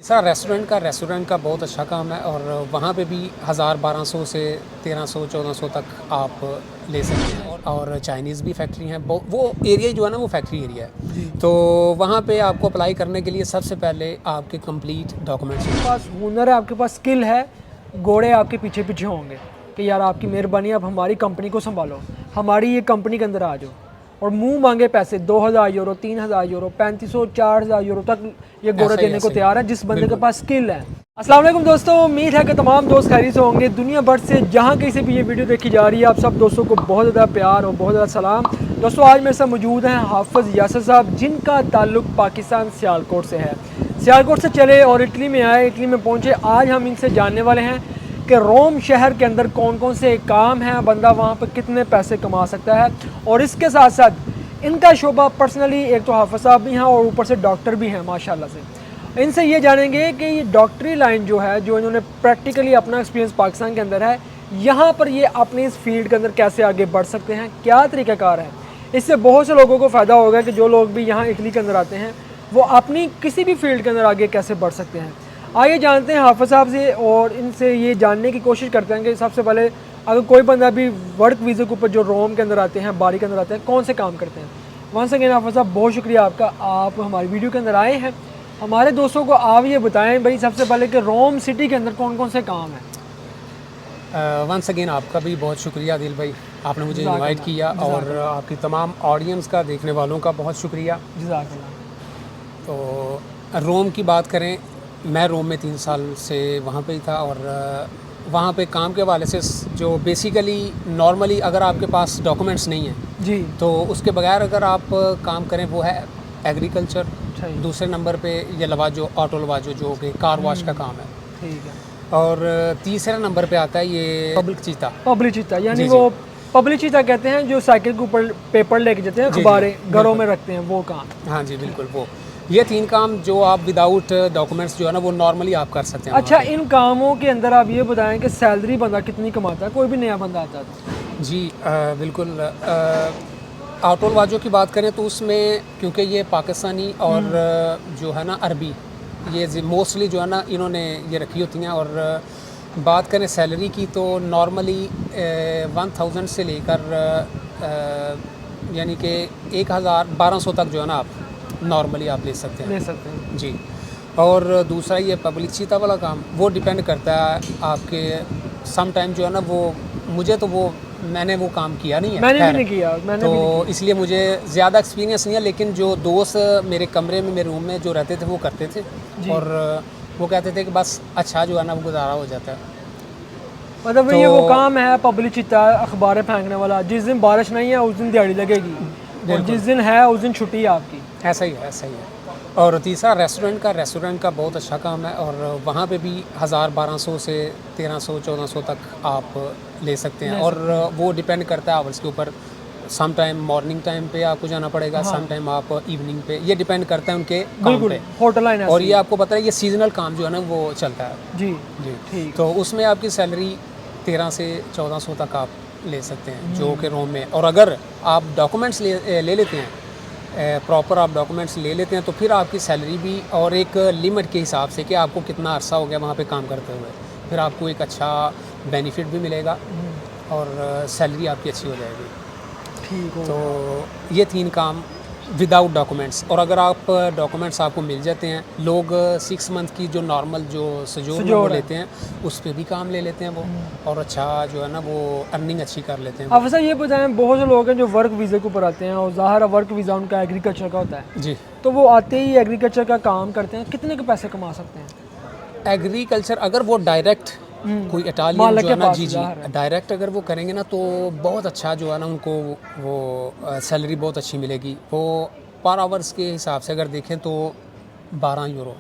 Sir restaurant का बहुत अच्छा काम है और वहाँ पे भी 1000-1200 से 1300-1400 तक आप ले सकते हैं। और चाइनीज़ भी फैक्ट्री हैं, वो एरिया जो है ना वो फैक्ट्री एरिया जी। है। तो वहाँ पे आपको अप्लाई करने के लिए सबसे पहले आपके कंप्लीट डॉक्यूमेंट्स आपके पास हुनर है, आपके पास स्किल है, घोड़े आपके पीछे पीछे होंगे कि यार आपकी मेहरबानी, आप हमारी कंपनी को संभालो, हमारी ये कंपनी के अंदर आ जाओ। और मुंह मांगे पैसे 2000 यूरो, 3000 यूरो, 3500, 4000 यूरो तक ये घोड़े देने को ऐसा ही तैयार है जिस बंदे के बिल्कुल। पास स्किल है। अस्सलाम वालेकुम दोस्तों, उम्मीद है कि तमाम दोस्त खैरियत से होंगे। दुनिया भर से जहाँ कहीं से भी ये वीडियो देखी जा रही है, आप सब दोस्तों को बहुत ज़्यादा प्यार और बहुत ज़्यादा सलाम। दोस्तों आज मेरे साथ मौजूद हैं हाफिज़ यासर साहब, जिनका ताल्लुक़ पाकिस्तान सियालकोट से है। सियालकोट से चले और इटली में आए, इटली में पहुँचे। आज हम इनसे जानने वाले हैं कि रोम शहर के अंदर कौन कौन से काम हैं, बंदा वहाँ पर कितने पैसे कमा सकता है। और इसके साथ साथ इनका शोबा पर्सनली, एक तो हाफिज़ साहब भी हैं और ऊपर से डॉक्टर भी हैं माशाल्लाह से। इनसे ये जानेंगे कि ये डॉक्टरी लाइन जो है, जो इन्होंने प्रैक्टिकली अपना एक्सपीरियंस पाकिस्तान के अंदर है, यहाँ पर ये अपनी इस फील्ड के अंदर कैसे आगे बढ़ सकते हैं, क्या तरीक़ाकार है। इससे बहुत से लोगों को फ़ायदा होगा कि जो लोग भी यहाँ इटली के अंदर आते हैं वो अपनी किसी भी फील्ड के अंदर आगे कैसे बढ़ सकते हैं। आइए जानते हैं हाफिज़ साहब से और इनसे ये जानने की कोशिश करते हैं कि सबसे पहले अगर कोई बंदा भी वर्क वीज़े के ऊपर जो रोम के अंदर आते हैं, बारी के अंदर आते हैं, कौन से काम करते हैं। वंस अगेन हाफिज़ साहब, बहुत शुक्रिया आपका, आप हमारी वीडियो के अंदर आए हैं। हमारे दोस्तों को आप ये बताएं भाई सबसे पहले कि रोम सिटी के अंदर कौन कौन से काम हैं। वंस अगेन आपका भी बहुत शुक्रिया दिल भाई, आपने मुझे इनवाइट किया और जज़ाकल्लाह। आपकी तमाम ऑडियंस का, देखने वालों का बहुत शुक्रिया। जज़ाकल्लाह। तो रोम की बात करें, मैं रोम में 3 साल से वहाँ पे ही था और वहाँ पे काम के हवाले से जो बेसिकली नॉर्मली अगर आपके पास डॉक्यूमेंट्स नहीं हैं जी। तो उसके बगैर अगर आप काम करें वो है एग्रीकल्चर। सही। दूसरे नंबर पे ये लवाजो, ऑटो लवाजो जो कि कार वॉश का काम है। ठीक है। और तीसरे नंबर पे आता है ये पब्लिक चीता। पब्लिचिता यानी जी, वो जी। पब्लिचिता कहते हैं जो साइकिल के ऊपर पेपर लेके जाते हैं, जी, जी, अखबारें घरों बिल्कुल। में रखते हैं, वो काम। हाँ जी, बिल्कुल वो। ये 3 काम जो आप विदाउट डॉक्यूमेंट्स जो है ना वो नॉर्मली आप कर सकते हैं अच्छा, वहाँ इन कामों के अंदर आप ये बताएं कि सैलरी बंदा कितनी कमाता है, कोई भी नया बंदा आता है तो। पे। जी बिल्कुल। ऑटो लवाजो की बात करें तो उसमें क्योंकि ये पाकिस्तानी और जो है ना अरबी, ये मोस्टली जो है ना इन्होंने ये रखी होती हैं। और बात करें सैलरी की तो नॉर्मली 1000 से लेकर यानी कि 1200 तक जो है ना आप नॉर्मली आप ले सकते ले हैं। सकते हैं। जी। और दूसरा ये पब्लिसिटी वाला काम, वो डिपेंड करता है आपके सम टाइम जो है ना वो, मुझे तो वो मैंने वो काम किया नहीं है मैंने भी खैर, नहीं किया, मैंने तो भी नहीं किया। इसलिए मुझे ज़्यादा एक्सपीरियंस नहीं है। लेकिन जो दोस्त मेरे कमरे में, मेरे रूम में जो रहते थे वो करते थे जी। और वो कहते थे कि बस अच्छा जो है ना वो गुजारा हो जाता है। मतलब तो ये वो काम है पब्लिचिता, अखबारें फेंकने वाला। जिस दिन बारिश नहीं है उस दिन दिहाड़ी लगेगी, और बिल्कुल जिस दिन है उस दिन छुट्टी है आपकी। ऐसा ही है, ऐसा ही है। और तीसरा रेस्टोरेंट का बहुत अच्छा काम है और वहाँ पे भी 1000-1200 से 1300-1400 तक आप ले सकते हैं। ले और सकते वो डिपेंड करता है आवर्स के ऊपर। सम टाइम मॉर्निंग टाइम पे आपको जाना पड़ेगा, हाँ। सम टाइम आप इवनिंग पे, ये डिपेंड करता है उनके काम बिल्कुल, पे। होटल लाइन और ऐसी ये है। आपको पता है ये सीजनल काम जो है ना वो चलता है। जी। जी। ठीक। तो उसमें आपकी सैलरी 13 से 1400 तक आप ले सकते हैं जो कि रोम में। और अगर आप डॉक्यूमेंट्स ले लेते हैं, प्रॉपर आप डॉक्यूमेंट्स ले लेते हैं तो फिर आपकी सैलरी भी और एक लिमिट के हिसाब से कि आपको कितना अरसा हो गया वहाँ पे काम करते हुए, फिर आपको एक अच्छा बेनिफिट भी मिलेगा और सैलरी आपकी अच्छी हो जाएगी। ठीक हो। तो ये 3 काम विदाउट डॉक्यूमेंट्स। और अगर आप डॉक्यूमेंट्स आपको मिल जाते हैं, लोग 6 मंथ की जो नॉर्मल जो सजोर में वो सजोर है। लेते हैं उस पे भी काम ले लेते हैं वो, और अच्छा जो है ना वो अर्निंग अच्छी कर लेते हैं वो। अब सर ये बताएं, बहुत से लोग हैं जो वर्क वीज़े के ऊपर आते हैं और ज़ाहिर है वर्क वीज़ा उनका एग्रीकल्चर का होता है, जी। तो वो आते ही एग्रीकल्चर का काम करते हैं, कितने के पैसे कमा सकते हैं। एग्रीकल्चर अगर वो डायरेक्ट कोई इटालियन मालिक जो के है ना, पास जी जी, ज़ाहिर है। डायरेक्ट अगर वो करेंगे ना तो बहुत अच्छा जो है ना उनको वो सैलरी बहुत अच्छी मिलेगी। वो पर आवर्स के हिसाब से अगर देखें तो 12 यूरो,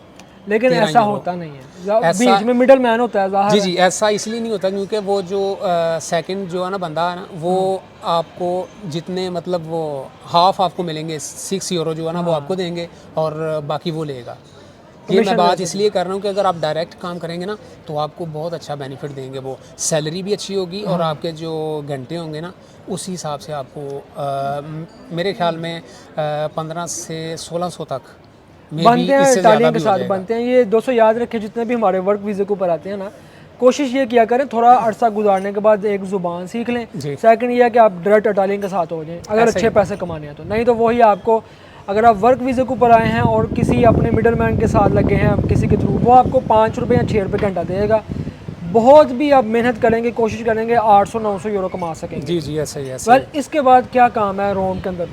लेकिन 13 ऐसा यूरो होता नहीं है, ऐसा। बीच में मिडल मैन होता है जी ज़ाहिर जी, है। ऐसा इसलिए नहीं होता क्योंकि वो जो सेकंड जो है ना बंदा है ना वो आपको जितने मतलब वो हाफ आपको मिलेंगे, 6 यूरो जो है ना वो आपको देंगे और बाकी वो लेगा। ये मैं कमीशन बात वैसे इसलिए कर रहा हूँ कि अगर आप डायरेक्ट काम करेंगे ना तो आपको बहुत अच्छा बेनिफिट देंगे वो, सैलरी भी अच्छी होगी और आपके जो घंटे होंगे ना उस हिसाब से आपको मेरे ख्याल में 15 से 1600 तक बनते हैं इटालियन के साथ बनते हैं। ये दोस्तों याद रखें, जितने भी हमारे वर्क वीज़े के ऊपर आते हैं ना, कोशिश ये किया करें थोड़ा अरसा गुजारने के बाद एक ज़ुबान सीख लें। सेकंड ये है कि आप डायरेक्ट इटालियन के साथ हो जाएं अगर अच्छे पैसे कमाने हैं तो, नहीं तो वही आपको, अगर आप वर्क वीज़े के ऊपर आए हैं और किसी अपने मिडल मैन के साथ लगे हैं किसी के थ्रू, वो आपको 5 रुपये या 6 रुपये घंटा देगा। बहुत भी आप मेहनत करेंगे, कोशिश करेंगे 800-900 यूरो कमा सकेंगे। जी जी, ऐसा ही है। वेल, इसके बाद क्या काम है रोम के अंदर?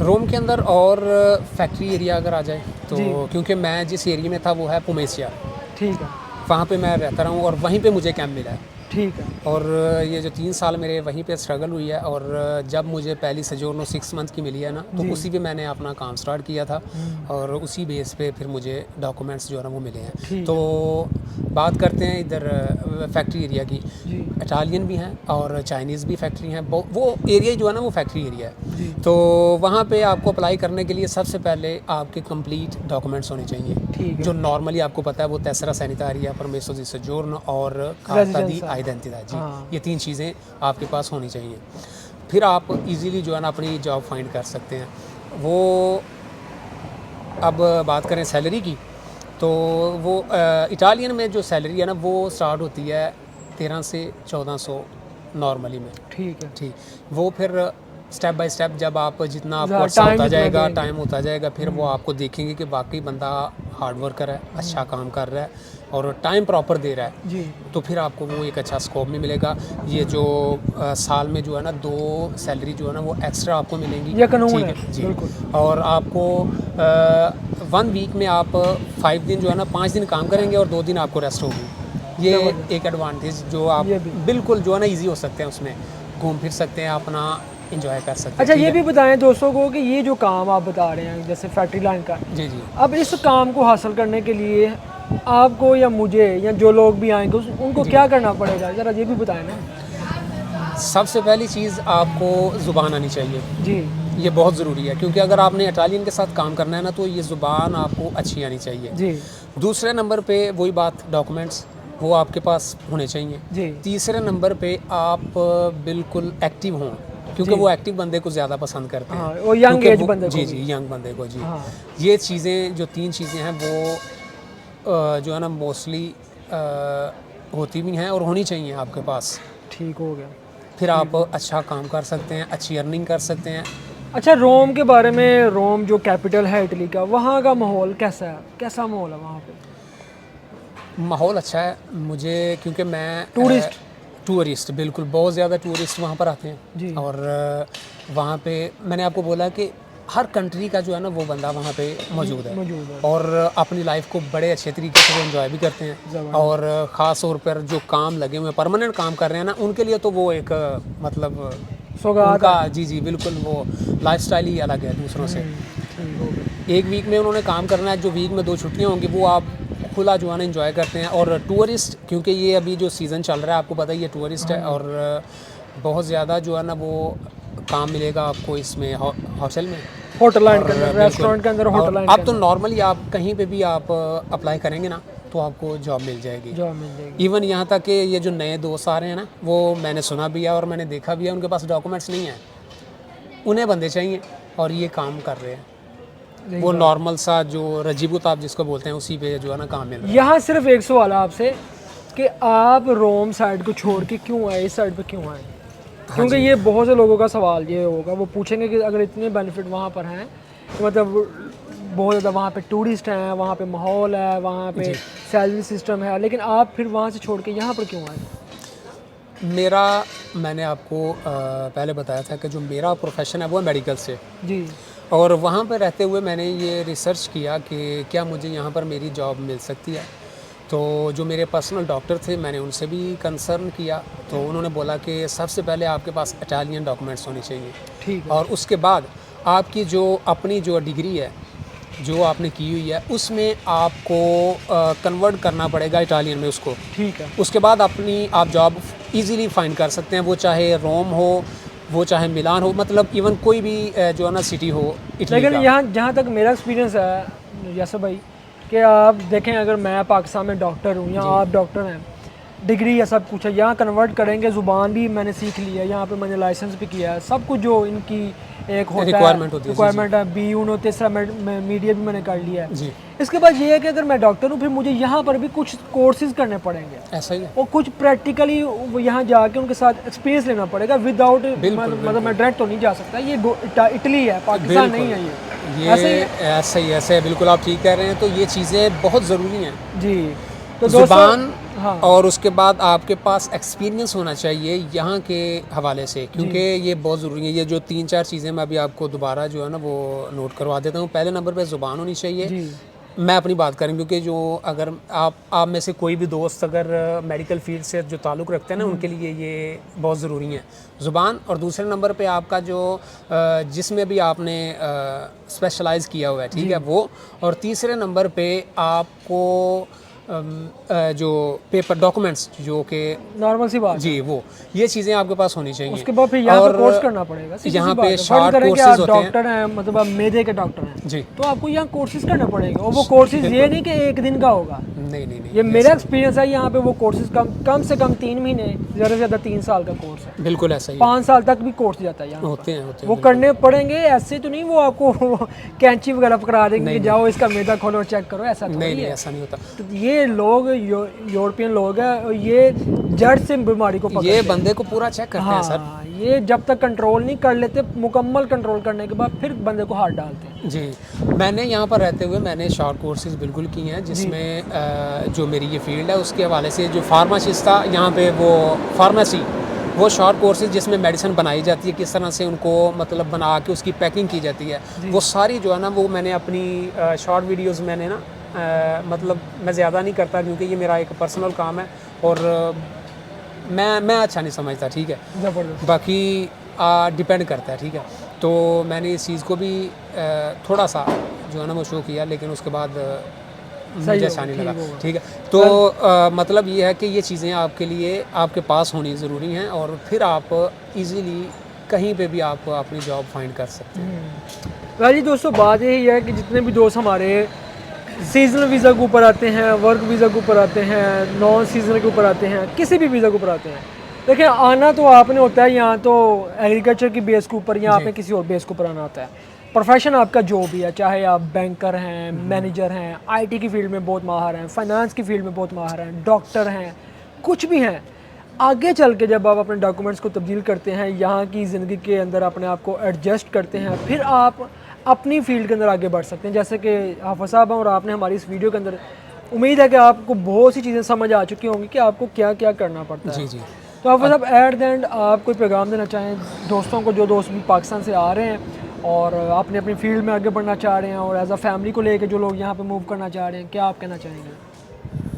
रोम के अंदर और फैक्ट्री एरिया अगर आ जाए तो, क्योंकि मैं जिस एरिया में था वो है पुमेसिया, ठीक है, वहाँ पे मैं रहता रहा हूँ और वहीं पे मुझे कैंप मिला है। ठीक है। और ये जो 3 साल मेरे वहीं पे स्ट्रगल हुई है, और जब मुझे पहली सजोर्नो 6 मंथ की मिली है ना, तो उसी पे मैंने अपना काम स्टार्ट किया था और उसी बेस पे फिर मुझे डॉक्यूमेंट्स जो है ना वो मिले हैं। तो बात करते हैं इधर फैक्ट्री एरिया की। इटालियन भी हैं और चाइनीज़ भी फैक्ट्री हैं। वो एरिया जो है ना वो फैक्ट्री एरिया है। तो वहाँ पे आपको अप्लाई करने के लिए सबसे पहले आपके कंप्लीट डॉक्यूमेंट्स होने चाहिए, जो नॉर्मली आपको पता है वो तेसरा सैनिटारिया, परमेसो दी सजोर्नो और कार्ता दी आइडेंटिटी। जी, ये 3 चीज़ें आपके पास होनी चाहिए। फिर आप इजीली जो है ना अपनी जॉब फाइंड कर सकते हैं। वो अब बात करें सैलरी की, तो वो इटालियन में जो सैलरी है ना वो स्टार्ट होती है 13 से 1400 नॉर्मली में। ठीक है, ठीक। वो फिर स्टेप बाय स्टेप जब आप जितना आपको अच्छा होता जाएगा, टाइम होता जाएगा, फिर वो आपको देखेंगे कि वाकई बंदा हार्ड वर्कर है, अच्छा काम कर रहा है और टाइम प्रॉपर दे रहा है जी, तो फिर आपको वो एक अच्छा स्कोप भी मिलेगा। ये जो साल में जो है ना 2 सैलरी जो है ना वो एक्स्ट्रा आपको मिलेंगी। ये कानून है जी। बिल्कुल। और आपको 1 वीक में आप 5 दिन जो है ना 5 दिन काम करेंगे और 2 दिन आपको रेस्ट होगी। ये एक एडवांटेज जो आप बिल्कुल जो है ना ईजी हो सकते हैं, उसमें घूम फिर सकते हैं, अपना इंजॉय कर सकते हैं। अच्छा, ये भी बताएं दोस्तों को कि ये जो काम आप बता रहे हैं जैसे फैक्ट्री लाइन का, जी जी, अब इस काम को हासिल करने के लिए आपको या मुझे या जो लोग भी आएंगे उनको क्या करना पड़ेगा, ज़रा ये भी बताएं ना। सबसे पहली चीज़ आपको ज़ुबान आनी चाहिए जी, ये बहुत ज़रूरी है, क्योंकि अगर आपने इटालियन के साथ काम करना है ना तो ये ज़ुबान आपको अच्छी आनी चाहिए जी। दूसरे नंबर पे वही बात, डॉक्यूमेंट्स वो आपके पास होने चाहिए जी। तीसरे नंबर पे आप बिल्कुल एक्टिव हों, क्योंकि वो एक्टिव बंदे को ज़्यादा पसंद करते हैं। हाँ, वो यंग एज बंदे को। जी जी, यंग बंदे को। जी हाँ। ये चीज़ें जो 3 चीज़ें हैं वो जो है ना मोस्टली होती भी हैं और होनी चाहिए आपके पास। ठीक हो गया। फिर आप अच्छा काम कर सकते हैं, अच्छी अर्निंग कर सकते हैं। अच्छा, रोम के बारे में, रोम जो कैपिटल है इटली का, वहाँ का माहौल कैसा है? कैसा माहौल है वहाँ पे? माहौल अच्छा है मुझे, क्योंकि मैं टूरिस्ट बिल्कुल बहुत ज़्यादा टूरिस्ट वहाँ पर आते हैं जी। और वहाँ पे मैंने आपको बोला कि हर कंट्री का जो है ना वो बंदा वहाँ पे मौजूद है और अपनी लाइफ को बड़े अच्छे तरीके से वो एंजॉय भी करते हैं। और ख़ास तौर पर जो काम लगे हुए हैं, परमानेंट काम कर रहे हैं ना, उनके लिए तो वो एक मतलब उनका जी जी बिल्कुल वो लाइफस्टाइल ही अलग है दूसरों से। एक वीक में उन्होंने काम करना है, जो वीक में 2 छुट्टियाँ होंगी वो आप खुला जो है ना एंजॉय करते हैं। और टूरिस्ट, क्योंकि ये अभी जो सीज़न चल रहा है आपको पता ही है, टूरिस्ट है और बहुत ज़्यादा जो है ना वो काम मिलेगा आपको इसमें होटल में, होटल लाइन के अंदर, रेस्टोरेंट के अंदर, होटल लाइन। अब तो नॉर्मली आप कहीं पे भी आप अप्लाई करेंगे ना तो आपको जॉब मिल जाएगी। इवन यहाँ तक कि ये जो नए दोस्त आ रहे हैं ना, वो मैंने सुना भी है और मैंने देखा भी है, उनके पास डॉक्यूमेंट्स नहीं है, उन्हें बंदे चाहिए और ये काम कर रहे हैं। वो नॉर्मल सा जो रजीबुत आप जिसको बोलते हैं उसी पे जो है ना काम मिल रहा है। यहाँ सिर्फ एक सवाल है आपसे कि आप रोम साइड को छोड़ के क्यों आए, इस साइड पे क्यों आए? क्योंकि ये बहुत से लोगों का सवाल ये होगा, वो पूछेंगे कि अगर इतने बेनिफिट वहाँ पर हैं तो मतलब बहुत ज़्यादा वहाँ पे टूरिस्ट हैं, वहाँ पे माहौल है, वहाँ पे सैलरी सिस्टम है, लेकिन आप फिर वहाँ से छोड़ के यहाँ पर क्यों आए? मैंने आपको पहले बताया था कि जो मेरा प्रोफेशन है वो है मेडिकल से जी, और वहाँ पर रहते हुए मैंने ये रिसर्च किया कि क्या मुझे यहाँ पर मेरी जॉब मिल सकती है। तो जो मेरे पर्सनल डॉक्टर थे मैंने उनसे भी कंसर्न किया, तो उन्होंने बोला कि सबसे पहले आपके पास इटालियन डॉक्यूमेंट्स होने चाहिए। ठीक है। और उसके बाद आपकी जो अपनी जो डिग्री है जो आपने की हुई है उसमें आपको कन्वर्ट करना पड़ेगा इटालियन में उसको। ठीक है। उसके बाद अपनी आप जॉब इजीली फाइंड कर सकते हैं, वो चाहे रोम हो, वो चाहे मिलान हो, मतलब इवन कोई भी जो है ना सिटी हो इटली का। लेकिन यहाँ जहाँ तक मेरा एक्सपीरियंस है यासर भाई, कि आप देखें अगर मैं पाकिस्तान में डॉक्टर हूँ या आप डॉक्टर हैं, डिग्री या सब कुछ है, यहाँ कन्वर्ट करेंगे, ज़ुबान भी मैंने सीख ली है, यहाँ पे मैंने लाइसेंस भी किया है, सब कुछ जो इनकी एक होता है रिक्वायरमेंट होती है। रिक्वायरमेंट है, B1 तीसरा मीडिया भी मैंने कर लिया है जी इसके बाद ये है कि अगर मैं डॉक्टर हूँ फिर मुझे यहाँ पर भी कुछ कोर्सेज करने पड़ेंगे ऐसा ही है। और कुछ प्रैक्टिकली यहाँ जाके उनके साथ एक्सपीरियंस लेना पड़ेगा विदाउट मतलब मैं डायरेक्ट तो नहीं जा सकता। ये इटली है, पाकिस्तान नहीं है ये ऐसा ही है। ऐसे है बिल्कुल, आप ठीक कह रहे हैं। तो ये चीज़ें बहुत ज़रूरी हैं जी तो ज़ुबान हाँ और उसके बाद आपके पास एक्सपीरियंस होना चाहिए यहाँ के हवाले से, क्योंकि ये बहुत ज़रूरी है। ये जो 3-4 चीज़ें मैं अभी आपको दोबारा जो है ना वो नोट करवा देता हूँ। पहले नंबर पे ज़ुबान होनी चाहिए। जी मैं अपनी बात करूँ, क्योंकि जो अगर आप में से कोई भी दोस्त अगर मेडिकल फील्ड से जो ताल्लुक़ रखते हैं ना, उनके लिए ये बहुत ज़रूरी है ज़ुबान। और दूसरे नंबर पे आपका जो जिसमें भी आपने स्पेशलाइज़ किया हुआ है, ठीक है, वो। और तीसरे नंबर पे आपको जो पेपर डॉक्यूमेंट्स जो कि नॉर्मल सी बात जी वो ये चीज़ें आपके पास होनी चाहिए। उसके बाद फिर यहाँ पे कोर्स करना पड़ेगा। यहाँ पे शॉर्ट कोर्सेज होते हैं। डॉक्टर हैं मतलब आप मैदे के डॉक्टर हैं जी, तो आपको यहाँ कोर्सेज करना पड़ेगा। और वो कोर्सेज ये नहीं कि एक दिन का होगा, नहीं, ये मेरा एक्सपीरियंस है। यहाँ पे वो कोर्सेज कम से कम 3 महीने, ज़्यादा से ज़्यादा 3 साल का कोर्स है। बिल्कुल ऐसा ही 5 साल तक भी कोर्स जाता है यहाँ होते हैं वो करने पड़ेंगे। ऐसे तो नहीं वो आपको कैंची वगैरह पकड़ा देंगे कि जाओ इसका मैदा खोलो और चेक करो, ऐसा नहीं, ऐसा नहीं होता। तो ये लोग यूरोपियन लोग हैं और ये जड़ से बीमारी को ये बंदे को पूरा चेक करते हैं सर। ये जब तक कंट्रोल नहीं कर लेते, मुकम्मल कंट्रोल करने के बाद फिर बंदे को हाथ डालते हैं। जी, मैंने यहाँ पर रहते हुए मैंने शॉर्ट कोर्सेज बिल्कुल की हैं, जिसमें जो मेरी ये फील्ड है उसके हवाले से जो फार्मासिस्ट था यहाँ पे, वो फार्मेसी, वो शॉर्ट कोर्सेज जिसमें मेडिसिन बनाई जाती है, किस तरह से उनको मतलब बना के उसकी पैकिंग की जाती है, वो सारी जो है ना वो मैंने अपनी शॉर्ट वीडियोस मैंने ना मतलब मैं ज़्यादा नहीं करता, क्योंकि ये मेरा एक पर्सनल काम है और मैं अच्छा नहीं समझता, ठीक है। ज़बरदस्त। बाकी डिपेंड करता है, ठीक है। तो मैंने इस चीज़ को भी थोड़ा सा जो है ना वो शो किया, लेकिन उसके बाद मुझे अच्छा नहीं लगा, ठीक है। तो मतलब ये है कि ये चीज़ें आपके लिए आपके पास होनी ज़रूरी हैं, और फिर आप इजीली कहीं पे भी आप अपनी जॉब फाइंड कर सकते हैं। वैसे दोस्तों बात यही है कि जितने भी दोस्त हमारे सीजनल वीज़ा के ऊपर आते हैं, वर्क वीज़ा के ऊपर आते हैं, नॉन सीजनल के ऊपर आते हैं, किसी भी वीज़ा के ऊपर आते हैं, देखिए आना तो आपने होता है यहाँ तो एग्रीकल्चर की बेस के ऊपर, या आपने किसी और बेस के ऊपर आना होता है। प्रोफेशन आपका जो भी है, चाहे आप बैंकर हैं, मैनेजर हैं, आईटी की फील्ड में बहुत माहिर हैं, फाइनेंस की फील्ड में बहुत माहिर हैं, डॉक्टर हैं, कुछ भी हैं, आगे चल के जब आप अपने डॉक्यूमेंट्स को तब्दील करते हैं, यहाँ की ज़िंदगी के अंदर अपने आप को एडजस्ट करते हैं, फिर आप अपनी फील्ड के अंदर आगे बढ़ सकते हैं। जैसे कि हाफ़िज़ साहब हैं और आपने हमारी इस वीडियो के अंदर, उम्मीद है कि आपको बहुत सी चीज़ें समझ आ चुकी होंगी कि आपको क्या क्या करना पड़ता है। जी। तो हाफ़िज़ साहब एट द एंड आप कोई पैगाम देना चाहें दोस्तों को, जो दोस्त भी पाकिस्तान से आ रहे हैं और अपनी अपनी फील्ड में आगे बढ़ना चाह रहे हैं, और एज अ फैमिली को लेकर जो लोग यहाँ पर मूव करना चाह रहे हैं, क्या आप कहना चाहेंगे?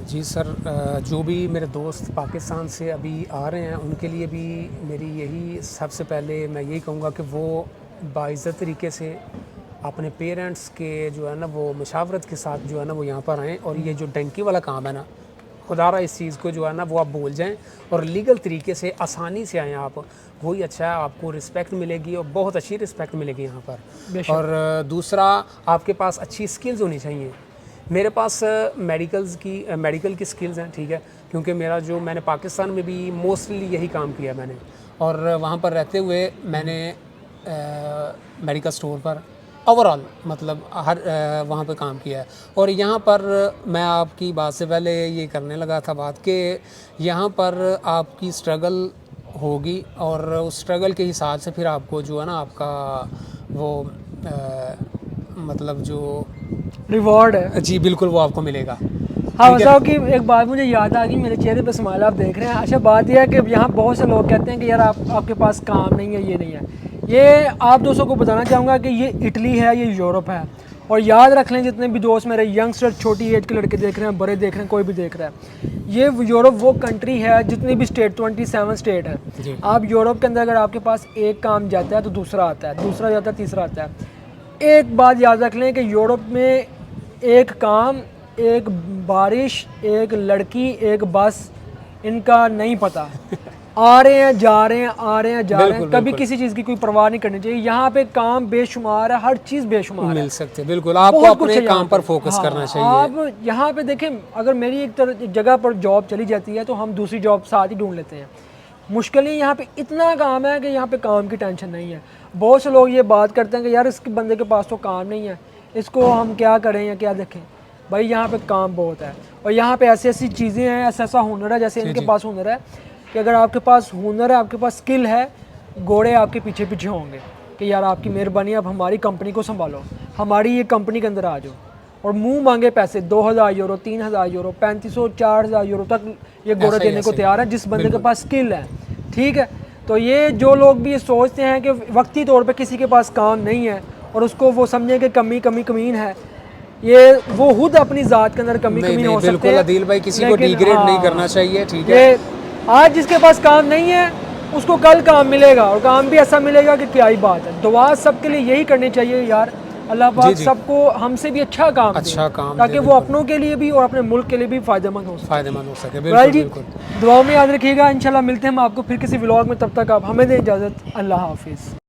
जी सर, जो भी मेरे दोस्त पाकिस्तान से अभी आ रहे हैं उनके लिए भी मेरी यही सबसे पहले मैं यही कहूँगा कि वो बाइज़्ज़त तरीके से अपने पेरेंट्स के जो है ना वो मशावरत के साथ जो है ना वो यहाँ पर आएँ, और ये जो डंकी वाला काम है ना, खुदारा इस चीज़ को जो है ना वो आप भूल जाएं और लीगल तरीके से आसानी से आएँ आप, वही अच्छा है। आपको रिस्पेक्ट मिलेगी और बहुत अच्छी रिस्पेक्ट मिलेगी यहाँ पर। और दूसरा, आपके पास अच्छी स्किल्स होनी चाहिए। मेरे पास मेडिकल की स्किल्स हैं, ठीक है, क्योंकि मैंने पाकिस्तान में भी मोस्टली यही काम किया मैंने, और वहाँ पर रहते हुए मैंने मेडिकल स्टोर पर ओवरऑल मतलब हर वहाँ पे काम किया है। और यहाँ पर मैं आपकी बात से पहले ये करने लगा था बात कि यहाँ पर आपकी स्ट्रगल होगी, और उस स्ट्रगल के हिसाब से फिर आपको जो है ना आपका वो मतलब जो रिवॉर्ड है, जी बिल्कुल, वो आपको मिलेगा। हाँ साहब की एक बात मुझे याद आ गई, मेरे चेहरे पे स्माइल आप देख रहे हैं। अच्छा बात यह है कि यहाँ बहुत से लोग कहते हैं कि यार आपके पास काम नहीं है, ये नहीं है। ये आप दोस्तों को बताना चाहूँगा कि ये इटली है, ये यूरोप है। और याद रख लें जितने भी दोस्त मेरे यंगस्टर, छोटी एज के लड़के देख रहे हैं, बड़े देख रहे हैं, कोई भी देख रहा है, ये यूरोप वो कंट्री है, जितनी भी स्टेट 27 स्टेट है। आप यूरोप के अंदर अगर आपके पास एक काम जाता है तो दूसरा आता है, दूसरा जाता है, तीसरा आता है। एक बात याद रख लें कि यूरोप में एक काम, एक बारिश, एक लड़की, एक बस, इनका नहीं पता। आ रहे हैं जा रहे हैं, आ रहे हैं जा रहे हैं, कभी किसी चीज़ की कोई परवाह नहीं करनी चाहिए। यहाँ पे काम बेशुमार है, हर चीज़ बेशुमार मिल सकते हैं, बिल्कुल आपको अपने काम पर फोकस करना चाहिए। आप यहाँ पे देखें, अगर मेरी एक जगह पर जॉब चली जाती है तो हम दूसरी जॉब साथ ही ढूंढ लेते हैं। मुश्किल नहीं, यहाँ पे इतना काम है कि यहाँ पे काम की टेंशन नहीं है। बहुत से लोग ये बात करते हैं कि यार इसके बंदे के पास तो काम नहीं है, इसको हम क्या करें या क्या देखें। भाई यहाँ पे काम बहुत है और यहाँ पे ऐसी ऐसी चीज़ें हैं, ऐसा ऐसा हुनर है, जैसे इनके पास हुनर है कि अगर आपके पास हुनर है, आपके पास स्किल है, घोड़े आपके पीछे पीछे होंगे कि यार आपकी मेहरबानी, अब हमारी कंपनी को संभालो, हमारी ये कंपनी के अंदर आ जाओ। और मुंह मांगे पैसे 2000 यूरो, 3000 यूरो, 3500, 4000 यूरो तक ये घोड़े देने को तैयार है जिस बंदे के पास स्किल है। ठीक है, तो ये जो लोग भी ये सोचते हैं कि वक्ती तौर पे किसी के पास काम नहीं है और उसको वो समझें कि कमीन है, ये वो खुद अपनी ज़ात के अंदर कमीन हो सकते बिल्कुल हैं। अदील भाई, किसी को डिग्रेड नहीं करना चाहिए। ठीक है, ये आज जिसके पास काम नहीं है उसको कल काम मिलेगा और काम भी ऐसा मिलेगा कि क्या ही बात है। दुआ सबके लिए यही करनी चाहिए यार, अल्लाह पाक सबको हमसे भी अच्छा काम दे, ताकि वो अपनों के लिए भी और अपने मुल्क के लिए भी फ़ायदेमंद हो सके। बिल्कुल जी, दुआ में याद रखिएगा। इंशाल्लाह मिलते हैं हम आपको फिर किसी व्लॉग में, तब तक आप हमें दें इजाज़त। अल्लाह हाफिज़।